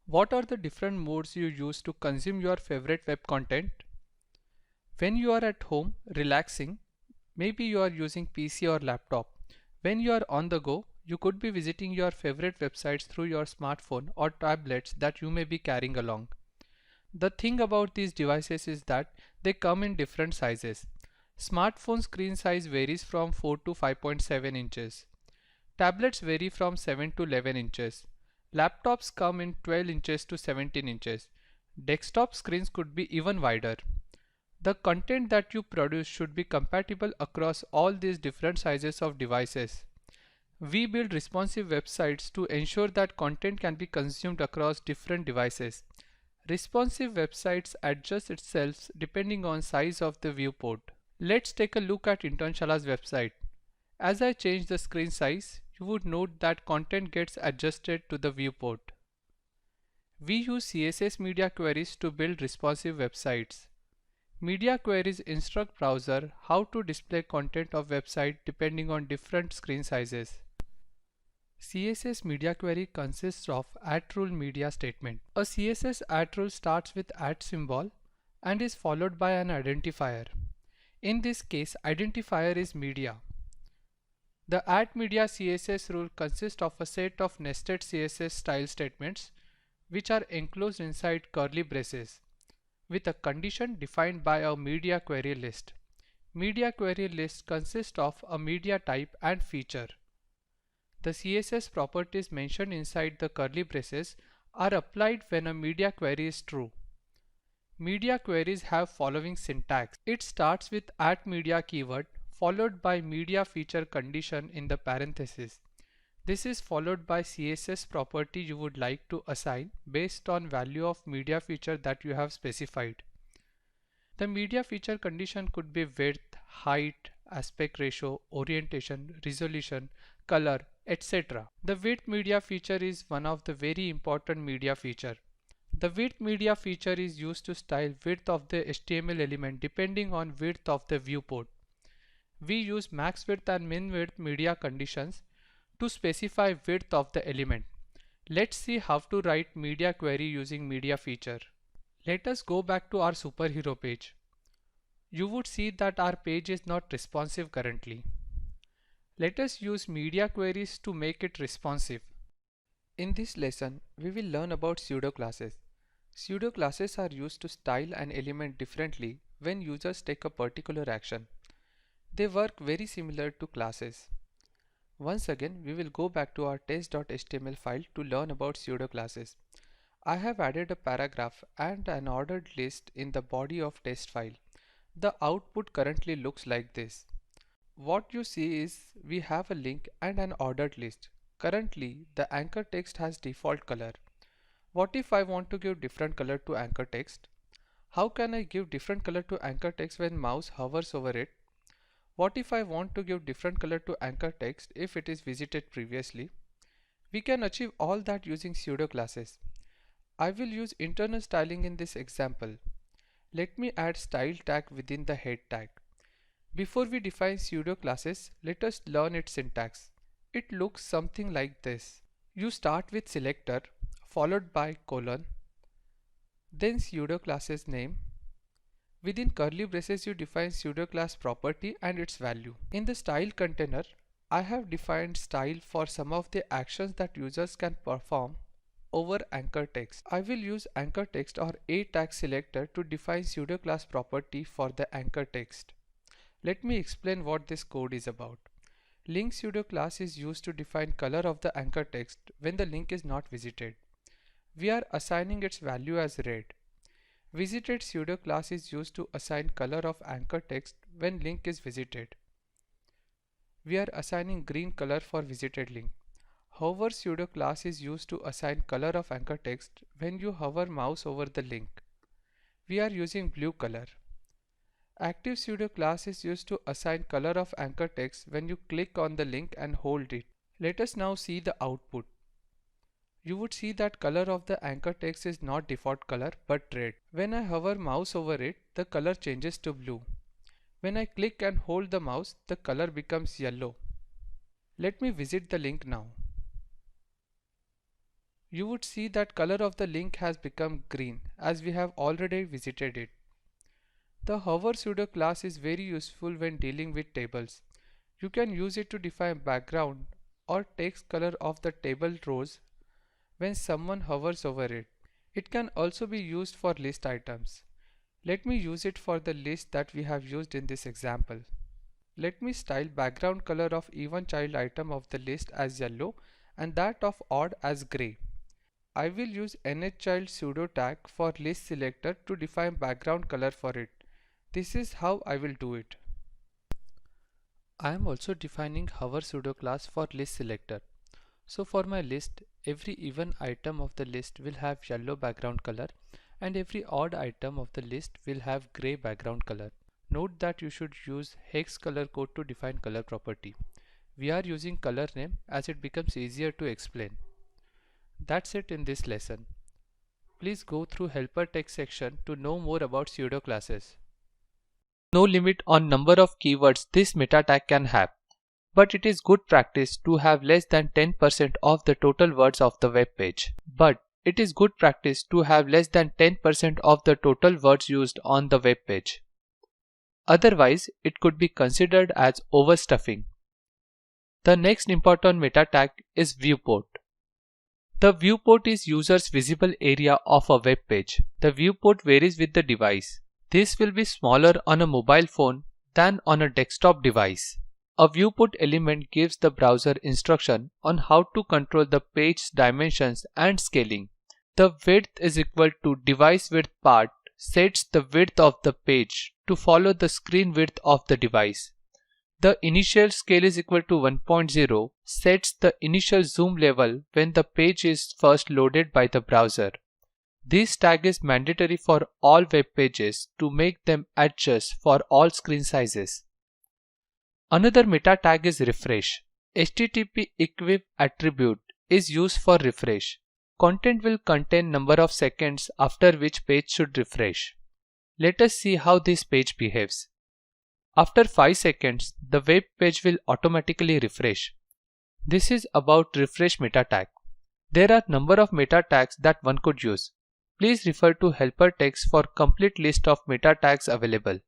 What are the different modes you use to consume your favorite web content? When you are at home, relaxing, maybe you are using PC or laptop. When you are on the go, you could be visiting your favorite websites through your smartphone or tablets that you may be carrying along. The thing about these devices is that they come in different sizes. Smartphone screen size varies from 4 to 5.7 inches. Tablets vary from 7 to 11 inches. Laptops come in 12 inches to 17 inches. Desktop screens could be even wider. The content that you produce should be compatible across all these different sizes of devices. We build responsive websites to ensure that content can be consumed across different devices. Responsive websites adjust itself depending on size of the viewport. Let's take a look at Internshala's website. As I change the screen size, you would note that content gets adjusted to the viewport. We use CSS media queries to build responsive websites. Media queries instruct browser how to display content of website depending on different screen sizes. CSS media query consists of @rule media statement. A CSS @rule starts with @symbol and is followed by an identifier. In this case, identifier is media. The @media CSS rule consists of a set of nested CSS style statements which are enclosed inside curly braces with a condition defined by a media query list. Media query list consists of a media type and feature. The CSS properties mentioned inside the curly braces are applied when a media query is true. Media queries have following syntax. It starts with @media keyword followed by media feature condition in the parenthesis. This is followed by CSS property you would like to assign based on value of media feature that you have specified. The media feature condition could be width, height, aspect ratio, orientation, resolution, color, etc. The width media feature is one of the very important media feature. The width media feature is used to style width of the HTML element depending on width of the viewport. We use max width and min width media conditions to specify width of the element. Let's see how to write media query using media feature. Let us go back to our superhero page. You would see that our page is not responsive currently. Let us use media queries to make it responsive. In this lesson, we will learn about pseudo classes. Pseudo classes are used to style an element differently when users take a particular action. They work very similar to classes. Once again, we will go back to our test.html file to learn about pseudo classes. I have added a paragraph and an ordered list in the body of test file. The output currently looks like this. What you see is we have a link and an ordered list. Currently, the anchor text has default color. What if I want to give different color to anchor text? How can I give different color to anchor text when mouse hovers over it? What if I want to give different color to anchor text if it is visited previously? We can achieve all that using pseudo classes. I will use internal styling in this example. Let me add style tag within the head tag. Before we define pseudo classes, let us learn its syntax. It looks something like this. You start with selector followed by colon, then pseudo class's name. Within curly braces you define pseudo class property and its value. In the style container, I have defined style for some of the actions that users can perform over anchor text. I will use anchor text or a tag selector to define pseudo class property for the anchor text. Let me explain what this code is about. Link pseudo class is used to define color of the anchor text when the link is not visited. We are assigning its value as red. Visited pseudo class is used to assign color of anchor text when link is visited. We are assigning green color for visited link. Hover pseudo class is used to assign color of anchor text when you hover mouse over the link. We are using blue color. Active pseudo class is used to assign color of anchor text when you click on the link and hold it. Let us now see the output. You would see that color of the anchor text is not default color but red. When I hover mouse over it, the color changes to blue. When I click and hold the mouse, the color becomes yellow. Let me visit the link now. you would see that color of the link has become green as we have already visited it. The hover pseudo class is very useful when dealing with tables. You can use it to define background or text color of the table rows when someone hovers over it. It can also be used for list items. Let me use it for the list that we have used in this example. Let me style background color of even child item of the list as yellow and that of odd as gray. I will use nhchild pseudo tag for list selector to define background color for it. This is how I will do it. I am also defining hover pseudo class for list selector. So for my list, every even item of the list will have yellow background color and every odd item of the list will have gray background color. Note that you should use hex color code to define color property. We are using color name as it becomes easier to explain. That's it in this lesson. Please go through helper text section to know more about pseudo classes. No limit on number of keywords this meta tag can have, but it is good practice to have less than 10% of the total words of the web page. But it is good practice to have less than 10% of the total words used on the web page. Otherwise, it could be considered as overstuffing. The next important meta tag is viewport. The viewport is user's visible area of a web page. The viewport varies with the device. This will be smaller on a mobile phone than on a desktop device. A viewport element gives the browser instruction on how to control the page's dimensions and scaling. The width is equal to device width part sets the width of the page to follow the screen width of the device. The initial scale is equal to 1.0 sets the initial zoom level when the page is first loaded by the browser. This tag is mandatory for all web pages to make them adjust for all screen sizes. Another meta tag is refresh. HTTP equiv attribute is used for refresh. Content will contain number of seconds after which page should refresh. Let us see how this page behaves. After 5 seconds, the web page will automatically refresh. This is about refresh meta tag. There are number of meta tags that one could use. Please refer to helper text for complete list of meta tags available.